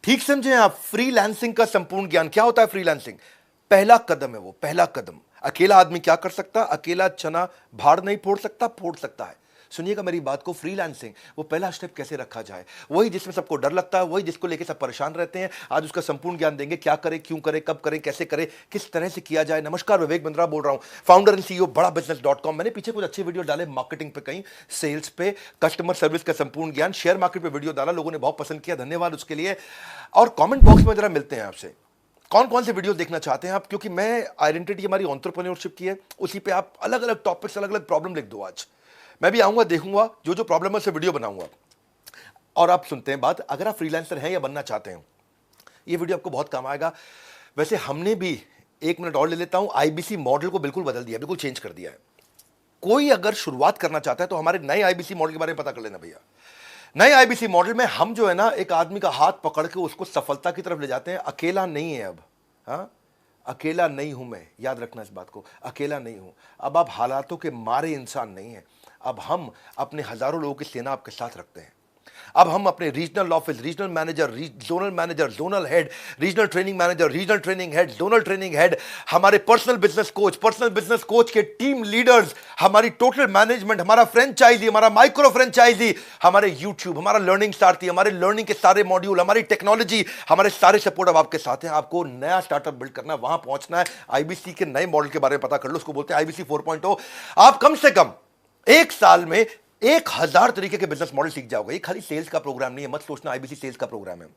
ठीक समझे आप। फ्रीलांसिंग का संपूर्ण ज्ञान क्या होता है? फ्रीलांसिंग पहला कदम है, वो पहला कदम। अकेला आदमी क्या कर सकता? अकेला चना भाड़ नहीं फोड़ सकता, फोड़ सकता है। सुनिएगा मेरी बात को, फ्रीलांसिंग वो पहला स्टेप कैसे रखा जाए, वही जिसमें सबको डर लगता है, वही जिसको लेके सब परेशान रहते हैं। आज उसका संपूर्ण ज्ञान देंगे, क्या करें, क्यों करें, कब करें, कैसे करें, किस तरह से किया जाए। नमस्कार, विवेक बिंद्रा बोल रहा हूं, फाउंडर एंड सीईओ बड़ा बिजनेस.com। मैंने पीछे कुछ अच्छे वीडियो डाले मार्केटिंग पे, कहीं सेल्स पे, कस्टमर सर्विस का संपूर्ण ज्ञान, शेयर मार्केट पे वीडियो डाला, लोगों ने बहुत पसंद किया, धन्यवाद उसके लिए। और कमेंट बॉक्स में जरा मिलते हैं आपसे, कौन कौन से वीडियो देखना चाहते हैं आप, क्योंकि मैं आइडेंटिटी हमारी एंटरप्रेन्योरशिप की है, उसी पे आप अलग अलग टॉपिक्स, अलग अलग प्रॉब्लम लिख दो। आज मैं भी आऊंगा, देखूंगा जो जो प्रॉब्लम है उससे वीडियो बनाऊंगा। और आप सुनते हैं बात, अगर आप फ्रीलांसर हैं या बनना चाहते हैं, ये वीडियो आपको बहुत काम आएगा। वैसे हमने भी, एक मिनट और ले लेता हूं, आईबीसी मॉडल को बिल्कुल बदल दिया, बिल्कुल चेंज कर दिया है। कोई अगर शुरुआत करना चाहता है तो हमारे नए आईबीसी मॉडल के बारे में पता कर लेना भैया। नए आईबीसी मॉडल में हम जो है ना, एक आदमी का हाथ पकड़ के उसको सफलता की तरफ ले जाते हैं। अकेला नहीं है अब, हाँ, अकेला नहीं हूं मैं, याद रखना इस बात को, अकेला नहीं हूं। अब आप हालातों के मारे इंसान नहीं है, अब हम अपने हजारों लोगों की सेना आपके साथ रखते हैं। अब हम अपने regional office, regional manager, zonal head, regional training manager, regional training head, zonal training head, हमारे पर्सनल बिजनेस कोच के टीम लीडर्स, हमारी टोटल मैनेजमेंट, हमारा फ्रेंचाइजी, हमारा माइक्रो फ्रेंचाइजी, हमारे यूट्यूब, हमारा लर्निंग सारथी, हमारे लर्निंग के सारे मॉड्यूल, हमारी टेक्नोलॉजी, हमारे सारे सपोर्ट अब आपके साथ हैं। आपको नया स्टार्टअप बिल्ड करना है, वहां पहुंचना है। आईबीसी के नए मॉडल के बारे में पता कर लो, उसको बोलते हैं आईबीसी 4.0। आप कम से कम एक साल में 1000 तरीके के बिजनेस मॉडल सीख जाओगे। ये खाली सेल्स का प्रोग्राम नहीं है, मत सोचना आईबीसी सेल्स का प्रोग्राम है।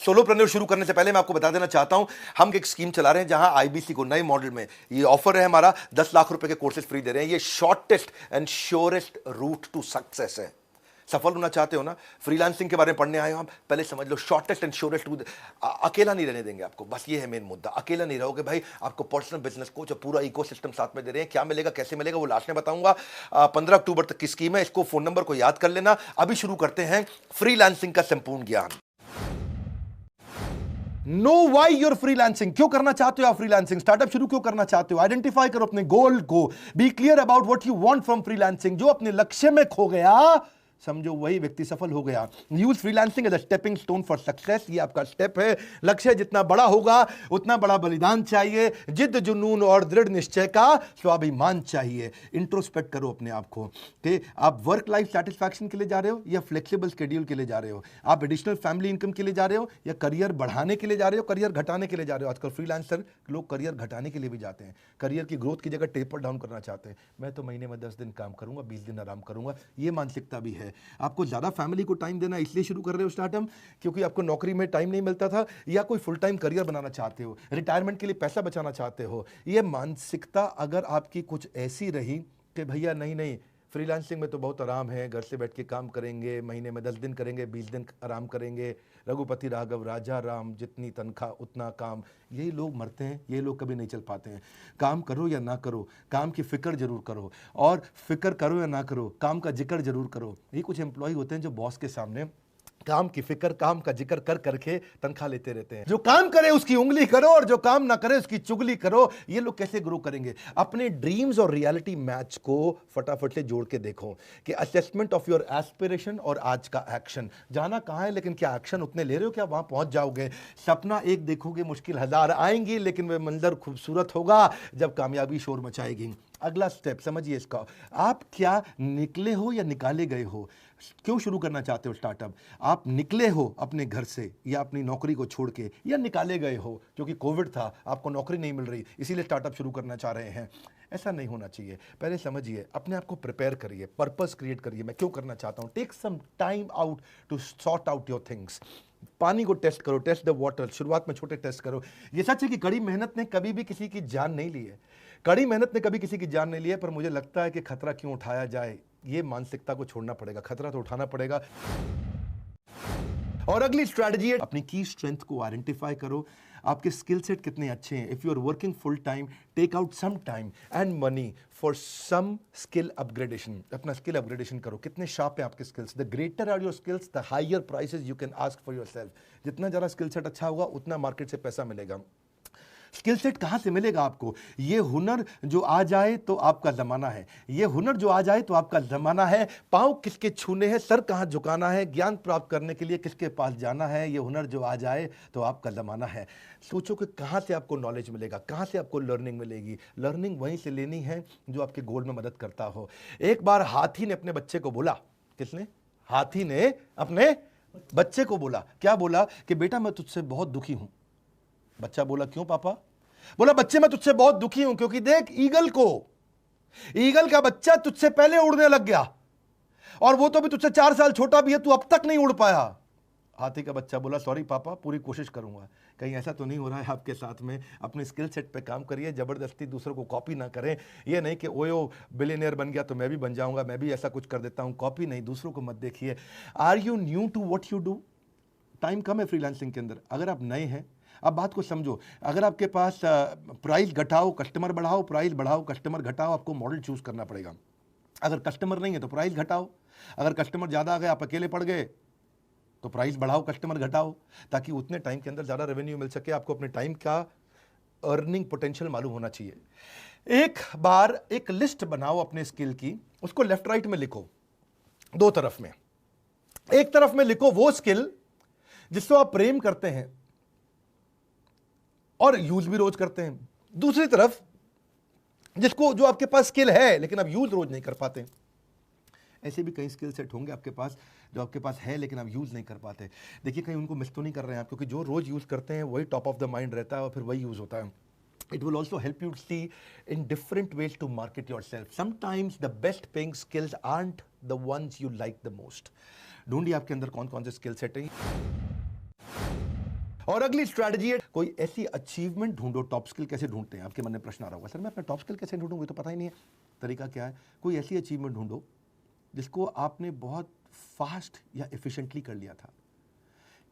सोलोप्रेन्योर शुरू करने से पहले मैं आपको बता देना चाहता हूं, हम एक स्कीम चला रहे हैं जहां आईबीसी को नए मॉडल में ये ऑफर है हमारा, 10 लाख रुपए के कोर्सेज फ्री दे रहे हैं। ये shortest and surest route to success है। सफल होना चाहते हो ना, फ्रीलांसिंग के बारे में पढ़ने आए हो, हम पहले समझ लो शॉर्टेस्ट एंड श्योरेस्ट रूट। अकेला नहीं रहने देंगे आपको, बस ये है मेन मुद्दा। अकेला नहीं रहोगे भाई, आपको पर्सनल बिजनेस कोच और पूरा इकोसिस्टम साथ में दे रहे हैं। क्या मिलेगा, कैसे मिलेगा, वो लास्ट में बताऊंगा। 15 अक्टूबर तक की स्कीम है, इसको फोन नंबर को याद कर लेना। अभी शुरू करते हैं फ्रीलांसिंग का संपूर्ण ज्ञान। नो वाई यूर फ्रीलांसिंग, क्यों करना चाहते हो आप फ्रीलांसिंग, स्टार्टअप शुरू क्यों करना चाहते हो, आइडेंटिफाई करो अपने गोल को, be clear about what you want from freelancing. जो अपने लक्ष्य में खो गया, समझो वही व्यक्ति सफल हो गया। Use freelancing as a stepping stone for success. ये आपका स्टेप है। लक्ष्य जितना बड़ा होगा उतना बड़ा बलिदान चाहिए, जिद जुनून और दृढ़ निश्चय का स्वाभिमान चाहिए। इंट्रोस्पेक्ट करो अपने आप को कि आप वर्क लाइफ सेटिस्फैक्शन के लिए जा रहे हो या फ्लेक्सिबल शेड्यूल के लिए जा रहे हो, आप एडिशनल फैमिली इनकम के लिए जा रहे हो या करियर बढ़ाने के लिए जा रहे हो, करियर घटाने के लिए जा रहे हो। आजकल फ्रीलांसर लोग करियर घटाने के लिए भी जाते हैं, करियर की ग्रोथ की जगह टेपर डाउन करना चाहते हैं। मैं तो महीने में 10 दिन काम करूंगा, 20 दिन आराम करूंगा, ये मानसिकता भी है। आपको ज्यादा फैमिली को टाइम देना इसलिए शुरू कर रहे हो स्टार्टअप, क्योंकि आपको नौकरी में टाइम नहीं मिलता था, या कोई फुल टाइम करियर बनाना चाहते हो, रिटायरमेंट के लिए पैसा बचाना चाहते हो। ये मानसिकता अगर आपकी कुछ ऐसी रही कि भैया नहीं नहीं, फ्रीलांसिंग में तो बहुत आराम है, घर से बैठ के काम करेंगे, महीने में 10 दिन करेंगे, 20 दिन आराम करेंगे, रघुपति राघव राजा राम, जितनी तनख्वाह उतना काम, यही लोग मरते हैं, ये लोग कभी नहीं चल पाते हैं। काम करो या ना करो, काम की फिक्र जरूर करो, और फिक्र करो या ना करो, काम का जिक्र जरूर करो। ये कुछ एम्प्लॉय होते हैं जो बॉस के सामने काम की फिक्र, काम का जिक्र कर करके तनख्वाह लेते रहते हैं। जो काम करे उसकी उंगली करो और जो काम ना करे उसकी चुगली करो। ये लोग कैसे ग्रो करेंगे? अपने ड्रीम्स और रियलिटी मैच को फटाफट से जोड़ के देखो कि असेसमेंट ऑफ योर एस्पिरेशन और आज का एक्शन, जाना कहां है लेकिन क्या एक्शन उतने ले रहे हो, क्या वहां पहुंच जाओगे? सपना एक देखोगे, मुश्किल 1000 आएंगी, लेकिन वह मंजर खूबसूरत होगा जब कामयाबी शोर मचाएगी। अगला स्टेप समझिए इसका, आप क्या निकले हो या निकाले गए हो? क्यों शुरू करना चाहते हो स्टार्टअप? आप निकले हो अपने घर से या अपनी नौकरी को छोड़ के, या निकाले गए हो क्योंकि कोविड था, आपको नौकरी नहीं मिल रही, इसीलिए स्टार्टअप शुरू करना चाह रहे हैं? ऐसा नहीं होना चाहिए। पहले समझिए, अपने आप को प्रिपेयर करिए, पर्पस क्रिएट करिए, मैं क्यों करना चाहता हूं। Take some time out to sort out your things. पानी को टेस्ट करो, टेस्ट द वाटर। शुरुआत में छोटे टेस्ट करो। ये सच है कि कड़ी मेहनत ने कभी भी किसी की जान नहीं ली है, कड़ी मेहनत ने कभी किसी की जान नहीं ली है, पर मुझे लगता है कि खतरा क्यों उठाया जाए, ये मानसिकता को छोड़ना पड़ेगा। खतरा तो उठाना पड़ेगा। और अगली स्ट्रैटेजी है, अपनी की स्ट्रेंथ को आइडेंटिफाई करो। आपके स्किल सेट कितने अच्छे हैं। If you are working full time, take out some time and money for some skill upgradation. अपना स्किल अपग्रेडेशन करो। कितने शार्प है आपके skills? The greater are your skills, the higher prices you can ask for yourself. जितना ज़्यादा skill set अच्छा होगा उतना मार्केट से पैसा मिलेगा। स्किल सेट कहां से मिलेगा आपको? ये हुनर जो आ जाए तो आपका जमाना है, ये हुनर जो आ जाए तो आपका जमाना है। पांव किसके छूने हैं, सर कहां झुकाना है, ज्ञान प्राप्त करने के लिए किसके पास जाना है, ये हुनर जो आ जाए तो आपका जमाना है। सोचो कि कहां से आपको नॉलेज मिलेगा, कहां से आपको लर्निंग मिलेगी। लर्निंग वहीं से लेनी है जो आपके गोल में मदद करता हो। एक बार हाथी ने अपने बच्चे को बोला, किसने? हाथी ने अपने बच्चे को बोला, क्या बोला? कि बेटा मैं तुझसे बहुत दुखी हूं। बच्चा बोला, क्यों पापा? बोला, बच्चे मैं तुझसे बहुत दुखी हूं क्योंकि देख ईगल का बच्चा तुझसे पहले उड़ने लग गया और वो तो भी तुझसे 4 साल छोटा भी है, तू अब तक नहीं उड़ पाया। हाथी का बच्चा बोला, सॉरी पापा, पूरी कोशिश करूंगा। कहीं ऐसा तो नहीं हो रहा है आपके साथ में? अपने स्किल सेट पे काम करिए, जबरदस्ती दूसरों को कॉपी ना करें। ये नहीं कि ओयो बिलियनियर बन गया तो मैं भी बन जाऊंगा, मैं भी ऐसा कुछ कर देता हूं। कॉपी नहीं, दूसरों को मत देखिए। Are you new to what you do? Time कम है फ्रीलांसिंग के अंदर। अगर आप नए हैं, अब बात को समझो, अगर आपके पास प्राइस घटाओ कस्टमर बढ़ाओ, प्राइस बढ़ाओ कस्टमर घटाओ, आपको मॉडल चूज करना पड़ेगा। अगर कस्टमर नहीं है तो प्राइस घटाओ, अगर कस्टमर ज़्यादा आ गए, आप अकेले पड़ गए, तो प्राइस बढ़ाओ कस्टमर घटाओ, ताकि उतने टाइम के अंदर ज़्यादा रेवेन्यू मिल सके। आपको अपने टाइम का अर्निंग पोटेंशियल मालूम होना चाहिए। एक बार एक लिस्ट बनाओ अपने स्किल की, उसको लेफ्ट राइट में लिखो, 2 तरफ में। एक तरफ में लिखो वो स्किल जिसको आप प्रेम करते हैं और यूज भी रोज करते हैं। दूसरी तरफ जो आपके पास स्किल है लेकिन आप यूज रोज नहीं कर पाते। ऐसे भी कई स्किल सेट होंगे आपके पास जो आपके पास है लेकिन आप यूज नहीं कर पाते। देखिए, कहीं उनको मिस तो नहीं कर रहे हैं आप, क्योंकि जो रोज यूज करते हैं वही टॉप ऑफ द माइंड रहता है और फिर वही यूज होता है। It will also help you see in different ways to market yourself. Sometimes the best paying skills aren't the ones you like the most. ढूंढिए आपके अंदर कौन कौन से स्किल सेट हैं। और अगली स्ट्रैटेजी है, कोई ऐसी अचीवमेंट ढूंढो। टॉप स्किल कैसे ढूंढते हैं? आपके मन में प्रश्न आ रहा होगा, सर मैं अपना टॉप स्किल कैसे ढूंढूंगा, तो पता ही नहीं है। तरीका क्या है? कोई ऐसी अचीवमेंट ढूंढो जिसको आपने बहुत फास्ट या एफिशिएंटली कर लिया था।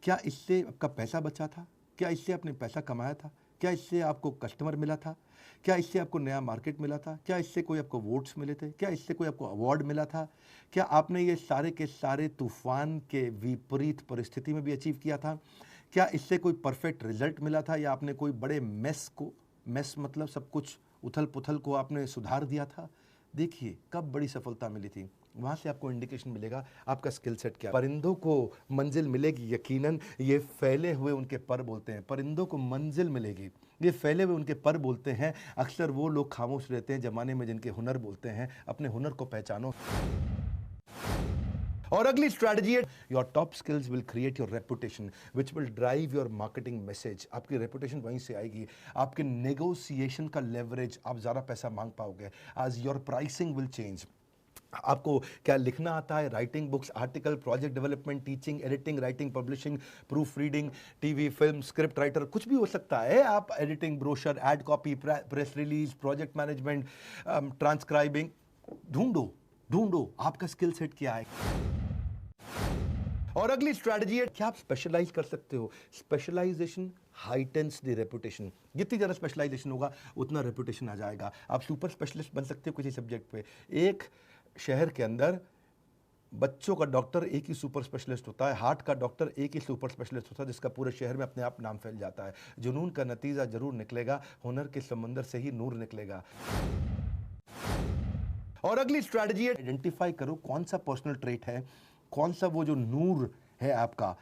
क्या इससे आपका पैसा बचा था? क्या इससे आपने पैसा कमाया था? क्या इससे आपको कस्टमर मिला था? क्या इससे आपको नया मार्केट मिला था? क्या इससे कोई आपको वोट्स मिले थे? क्या इससे कोई आपको अवार्ड मिला था? क्या आपने ये सारे के सारे तूफान के विपरीत परिस्थिति में भी अचीव किया था? क्या इससे कोई परफेक्ट रिजल्ट मिला था, या आपने कोई बड़े मेस मतलब सब कुछ उथल पुथल को आपने सुधार दिया था? देखिए कब बड़ी सफलता मिली थी, वहाँ से आपको इंडिकेशन मिलेगा आपका स्किल सेट क्या है। परिंदों को मंजिल मिलेगी यकीनन, ये फैले हुए उनके पर बोलते हैं। परिंदों को मंजिल मिलेगी, ये फैले हुए उनके पर बोलते हैं। अक्सर वो लोग खामोश रहते हैं जमाने में जिनके हुनर बोलते हैं। अपने हुनर को पहचानो। और अगली स्ट्रैटेजी है, your top skills will create your reputation which will drive your marketing message. आपकी रेपुटेशन वहीं से आएगी। आपके नेगोशिएशन का लेवरेज, आप ज़्यादा पैसा मांग पाओगे। आज योर प्राइसिंग विल चेंज। आपको क्या लिखना आता है? Writing books, article, project development, teaching, editing, writing, publishing, proof reading, TV, film, script writer, कुछ भी हो सकता है। आप editing, brochure, ad copy, press release, project management, transcribing, ढूंढो आपका स्किल सेट क्या है। और अगली स्ट्रैटेजी है, क्या आप स्पेशलाइज कर सकते हो? Specialization heightens the reputation. जितनी ज़्यादा स्पेशलाइजेशन होगा उतना रेपुटेशन आ जाएगा। आप सुपर स्पेशलिस्ट बन सकते हो किसी सब्जेक्ट पे। एक शहर के अंदर बच्चों का डॉक्टर एक ही सुपर स्पेशलिस्ट होता है, हार्ट का डॉक्टर एक ही सुपर स्पेशलिस्ट होता है, जिसका पूरे शहर में अपने आप नाम फैल जाता है। जुनून का नतीजा जरूर निकलेगा, हुनर के समंदर से ही नूर निकलेगा। और अगली स्ट्रैटेजी है, आइडेंटिफाई करो कौन सा पर्सनल ट्रेट है, कौन सा वो जो नूर है आपका,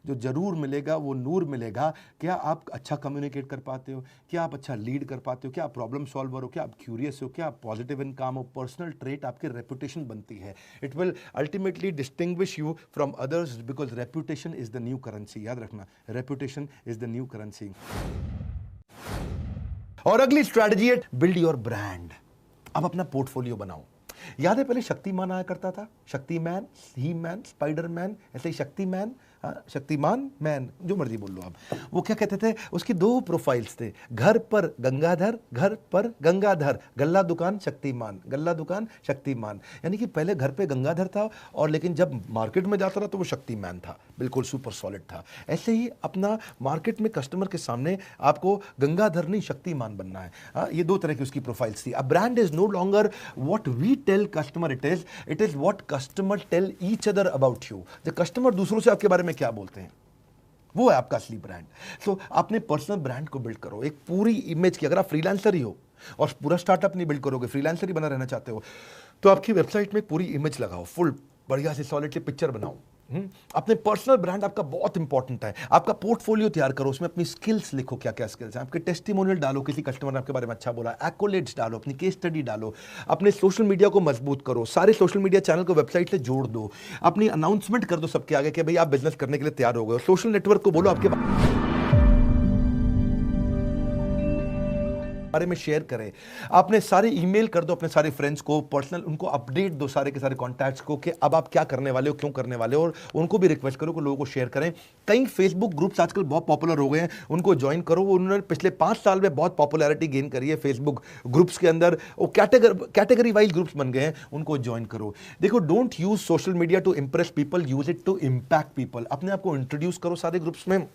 जो जरूर मिलेगा वो नूर मिलेगा। क्या आप अच्छा कम्युनिकेट कर पाते हो? क्या आप अच्छा लीड कर पाते हो? क्या आप प्रॉब्लम सॉल्वर हो? क्या आप क्यूरियस हो? क्या आप पॉजिटिव इन काम हो? पर्सनल ट्रेट आपकी रेपुटेशन बनती है। It will ultimately distinguish you from others because reputation is the new currency. याद रखना, reputation is the new currency. और अगली स्ट्रैटेजी है, बिल्ड योर ब्रांड। अब अपना पोर्टफोलियो बनाओ। याद है पहले शक्तिमान आया करता था, शक्तिमैन, ही मैन, स्पाइडरमैन, ऐसे ही शक्तिमान, शक्तिमान मैन, जो मर्जी बोल लो आप। वो क्या कहते थे, उसकी 2 प्रोफाइल्स थे, घर पर गंगाधर, घर पर गंगाधर, गल्ला दुकान शक्तिमान, गल्ला दुकान शक्तिमान। यानी कि पहले घर पे गंगाधर था और लेकिन जब मार्केट में जाता रहा तो वो शक्तिमान था, बिल्कुल सुपर सॉलिड था। ऐसे ही अपना मार्केट में कस्टमर के सामने आपको गंगाधर नहीं शक्तिमान बनना है। ये 2 तरह की उसकी प्रोफाइल्स थी। A brand is no longer what we tell customer, it is what customer tell each other about you. जो कस्टमर दूसरों से आपके बारे में क्या बोलते हैं वो है आपका असली ब्रांड। सो अपने पर्सनल ब्रांड को बिल्ड करो, एक पूरी इमेज की। अगर आप फ्रीलांसर ही हो और पूरा स्टार्टअप नहीं बिल्ड करोगे, फ्रीलांसर ही बना रहना चाहते हो, तो आपकी वेबसाइट में पूरी इमेज लगाओ, फुल बढ़िया से सॉलिड से पिक्चर बनाओ। अपने पर्सनल ब्रांड आपका बहुत इंपॉर्टेंट है। आपका पोर्टफोलियो तैयार करो, उसमें अपनी स्किल्स लिखो, क्या क्या स्किल्स हैं आपके, टेस्टिमोनियल डालो, किसी कस्टमर ने आपके बारे में अच्छा बोला, एक्कोलेट्स डालो, अपनी केस स्टडी डालो, अपने सोशल मीडिया को मजबूत करो, सारे सोशल मीडिया चैनल को वेबसाइट से जोड़ दो, अपनी अनाउंसमेंट कर दो सबके आगे कि भाई आप बिजनेस करने के लिए तैयार हो गए। सोशल नेटवर्क को बोलो आपके बारे में शेयर करें, आपने सारे ईमेल कर दो अपने सारे फ्रेंड्स को, पर्सनल उनको अपडेट दो सारे के सारे कॉन्टैक्ट्स को कि अब आप क्या करने वाले हो, क्यों करने वाले हो, और उनको भी रिक्वेस्ट करो कि लोगों को शेयर करें। कई फेसबुक ग्रुप्स आजकल बहुत पॉपुलर हो गए हैं, उनको ज्वाइन करो। उन्होंने पिछले 5 साल में बहुत पॉपुलैरिटी गेन करी है फेसबुक ग्रुप्स के अंदर, वो कैटेगरी वाइज ग्रुप्स बन गए हैं, उनको ज्वाइन करो। देखो, don't use social media to impress people, use it to impact people. अपने आप को इंट्रोड्यूस करो सारे ग्रुप्स में,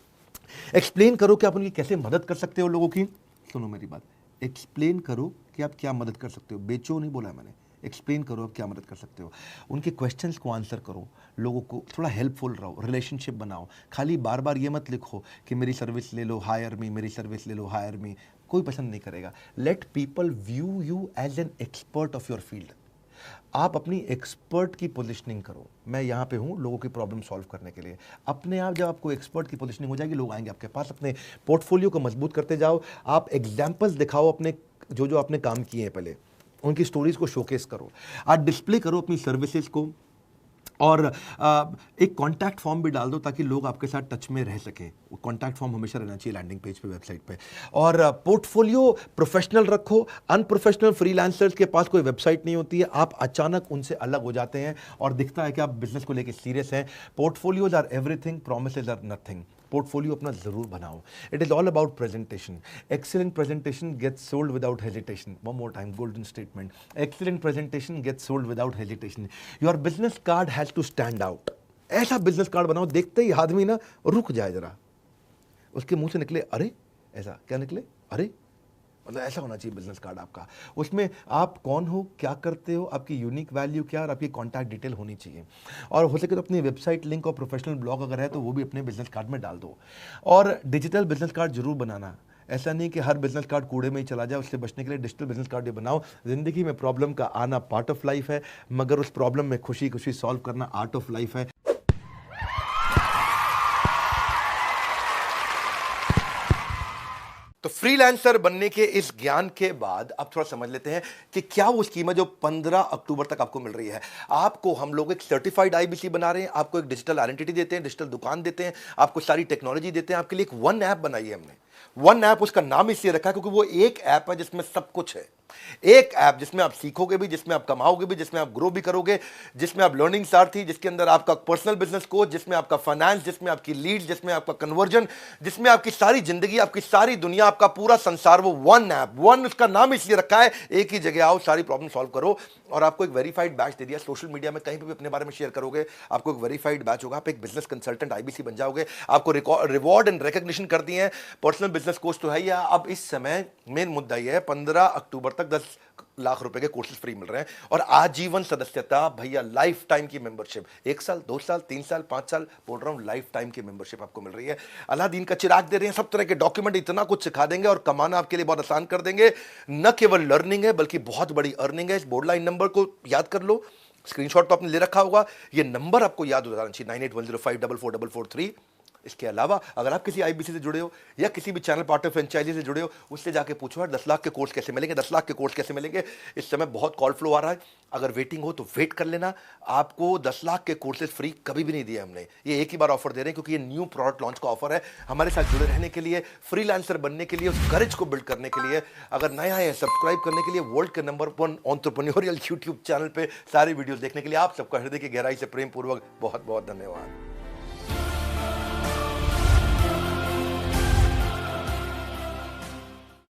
एक्सप्लेन करो कि आप उनकी कैसे मदद कर सकते हो लोगों की। सुनो मेरी बात, एक्सप्लेन करो कि आप क्या मदद कर सकते हो, बेचो नहीं बोला मैंने, एक्सप्लेन करो आप क्या मदद कर सकते हो। उनके क्वेश्चंस को आंसर करो, लोगों को थोड़ा हेल्पफुल रहो, रिलेशनशिप बनाओ। खाली बार बार ये मत लिखो कि मेरी सर्विस ले लो, हायर मी, मेरी सर्विस ले लो, हायर मी। कोई पसंद नहीं करेगा। Let people view you as an expert of your field. आप अपनी एक्सपर्ट की पोजीशनिंग करो, मैं यहाँ पे हूँ लोगों की प्रॉब्लम सॉल्व करने के लिए। अपने आप जब आपको एक्सपर्ट की पोजीशनिंग हो जाएगी, लोग आएंगे आपके पास। अपने पोर्टफोलियो को मजबूत करते जाओ, आप एग्जाम्पल्स दिखाओ अपने जो आपने काम किए हैं पहले, उनकी स्टोरीज को शोकेस करो, आप डिस्प्ले करो अपनी सर्विसेज को, और एक कॉन्टैक्ट फॉर्म भी डाल दो ताकि लोग आपके साथ टच में रह सकें। कॉन्टैक्ट फॉर्म हमेशा रहना चाहिए लैंडिंग पेज पे, वेबसाइट पे। और पोर्टफोलियो प्रोफेशनल रखो। अनप्रोफेशनल फ्रीलांसर्स के पास कोई वेबसाइट नहीं होती है, आप अचानक उनसे अलग हो जाते हैं और दिखता है कि आप बिजनेस को लेकर सीरियस हैं। Portfolios are everything, promises are nothing. Portfolio अपना जरूर बनाओ। It is all about presentation. Excellent presentation gets sold without hesitation. One more time, golden statement. Excellent presentation gets sold without hesitation. Your business card has to stand out. ऐसा business card बनाओ देखते ही आदमी ना रुक जाए जरा, उसके मुंह से निकले अरे, ऐसा क्या निकले अरे, मतलब ऐसा होना चाहिए बिजनेस कार्ड आपका। उसमें आप कौन हो, क्या करते हो, आपकी यूनिक वैल्यू क्या, और आपकी कॉन्टैक्ट डिटेल होनी चाहिए। और हो सके तो अपनी वेबसाइट लिंक और प्रोफेशनल ब्लॉग अगर है तो वो भी अपने बिजनेस कार्ड में डाल दो। और डिजिटल बिजनेस कार्ड जरूर बनाना। ऐसा नहीं कि हर बिजनेस कार्ड कूड़े में ही चला जाए, उससे बचने के लिए डिजिटल बिजनेस कार्ड भी बनाओ। जिंदगी में प्रॉब्लम का आना पार्ट ऑफ लाइफ है, मगर उस प्रॉब्लम में खुशी खुशी सॉल्व करना आर्ट ऑफ लाइफ है। तो फ्रीलांसर बनने के इस ज्ञान के बाद अब थोड़ा समझ लेते हैं कि क्या वो स्कीम है जो 15 अक्टूबर तक आपको मिल रही है। आपको हम लोग एक सर्टिफाइड आईबीसी बना रहे हैं, आपको एक डिजिटल आइडेंटिटी देते हैं, डिजिटल दुकान देते हैं, आपको सारी टेक्नोलॉजी देते हैं। आपके लिए एक वन ऐप बनाई है हमने। वन ऐप, उसका नाम इसलिए रखा है क्योंकि वो एक ऐप है जिसमें सब कुछ है। एक ऐप जिसमें आप सीखोगे भी, जिसमें आप कमाओगे भी, जिसमें आप ग्रो भी करोगे, जिसमें आप लर्निंग सारथी, जिसके अंदर आपका पर्सनल बिजनेस कोच, जिसमें आपका फाइनेंस, जिसमें आपकी लीड, जिसमें आपका कन्वर्जन, जिसमें आपकी सारी जिंदगी, आपकी सारी दुनिया, आपका पूरा संसार, वो वन ऐप। वन उसका नाम इसलिए रखा है, एक ही जगह आओ, सारी प्रॉब्लम सॉल्व करो। और आपको एक वेरीफाइड बैच दे दिया। सोशल मीडिया में कहीं पे भी अपने बारे में शेयर करोगे, आपको एक वेरीफाइड बैच होगा, आप एक बिजनेस कंसल्टेंट आईबीसी बन जाओगे। आपको रिवॉर्ड एंड रिकॉग्निशन कर दिए हैं। पर्सनल बिजनेस कोच तो है ही। अब इस समय मेन मुद्दा यह है, 15 अक्टूबर तक 10 लाख रुपए के कोर्सेज फ्री मिल रहे हैं, और आजीवन सदस्यता भैया, लाइफ टाइम की मेंबरशिप। 1 साल, 2 साल, 3 साल, 5 साल, बोल रहा हूं, लाइफ टाइम की मेंबरशिप आपको मिल रही है। अलादीन का चिराग दे रहे हैं, सब तरह के डॉक्यूमेंट, इतना कुछ सिखा देंगे और कमाना आपके लिए बहुत आसान कर देंगे। न केवल लर्निंग है बल्कि बहुत बड़ी अर्निंग है। इस बोर्डलाइन नंबर को याद कर लो, स्क्रीनशॉट तो आपने ले रखा होगा, ये नंबर आपको याद हो जाना चाहिए, 9810544443। इसके अलावा अगर आप किसी आईबीसी से जुड़े हो या किसी भी चैनल पार्टनर फ्रेंचाइजी से जुड़े हो, उससे जाके पूछो यार 10 लाख के कोर्स कैसे मिलेंगे, 10 लाख के कोर्स कैसे मिलेंगे। इस समय बहुत कॉल फ्लो आ रहा है, अगर वेटिंग हो तो वेट कर लेना। आपको 10 लाख के कोर्सेज फ्री कभी भी नहीं दिए हमने, ये एक ही बार ऑफर दे रहे हैं क्योंकि ये न्यू प्रोडक्ट लॉन्च का ऑफर है। हमारे साथ जुड़े रहने के लिए, फ्रीलांसर बनने के लिए, उस करेज को बिल्ड करने के लिए, अगर नया है सब्सक्राइब करने के लिए वर्ल्ड के नंबर 1 एंटरप्रेन्योरियल यूट्यूब चैनल पे सारी वीडियोस देखने के लिए आप सबका हृदय की गहराई से प्रेम पूर्वक बहुत बहुत धन्यवाद।